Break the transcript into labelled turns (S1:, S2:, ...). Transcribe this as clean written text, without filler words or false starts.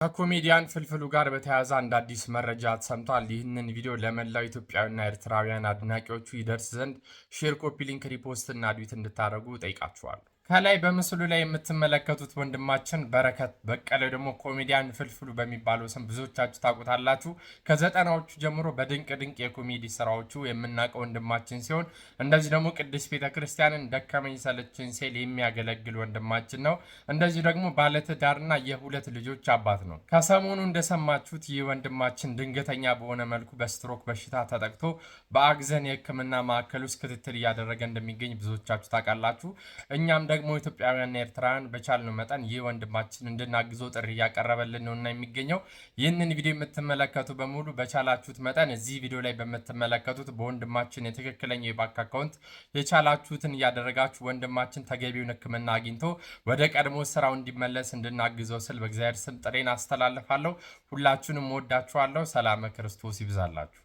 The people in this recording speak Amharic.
S1: ከኮሜዲያን ፍልፍሉ ጋር በተያያዘ አንድ አዲስ መረጃ ተሰምቷል። ይህንን ቪዲዮ ለመላው ኢትዮጵያውያንና ኤርትራውያን አድናቂዎቹ ይደርስ ዘንድ ሼር፣ ኮፒ ሊንክ፣ ሪፖስት እና ዲዩት እንድታደርጉ ጠይቃችኋል። ከላይ በምስሉ ላይ የምትመለከቱት ወንድማችን በረከት በቀለ ደግሞ ኮሜዲያን ፍልፍሉ በሚባለው ስም ብዙዎቻችሁ ታውቁታላችሁ። ከዘጠናዎቹ ጀምሮ በድንቅ ድንቅ የኮሜዲ ስራዎቹ የምናውቀው ወንድማችን ሲሆን እንደዚህ ደግሞ ቅድስት ቤተክርስቲያንን ደከመኝ ሰለቸኝ ሲል የሚያገለግል ወንድማችን ነው። እንደዚህ ደግሞ ባለትዳርና የሁለት ልጆች አባት ነው። ከሰሞኑ እንደሰማችሁት ይህ ወንድማችን ድንገተኛ በሆነ መልኩ በስትሮክ በሽታ ተጠቅቶ በአግዘን የሕክምና ማዕከል ውስጥ ክትትል እያደረገ እንደሚገኝ ብዙዎቻችሁ ታውቃላችሁ። እኛም ደግሞ ኢትዮጵያውያንና ኤርትራውያን በቻልነው መጠን ይህ ወንድማችን እንድናግዘው ጥሪ እያቀረበልን ነውና የሚገኘው። ይህንን ቪዲዮ የምትመለከቱ በሙሉ በቻላችሁት መጠን እዚህ ቪዲዮ ላይ በምትመለከቱት በወንድማችን የትክክለኛ የባንክ አካውንት የቻላችሁትን እያደረጋችሁ ወንድማችን ተገቢውን ሕክምና አግኝቶ ወደ ቀድሞ ስራው እንዲመለስ እንድናግዘው ስል በእግዚአብሔር ስም ጥሬን አስተላልፋለሁ። ሁላችሁንም ወዳችኋለሁ። ሰላም ክርስቶስ ይብዛላችሁ።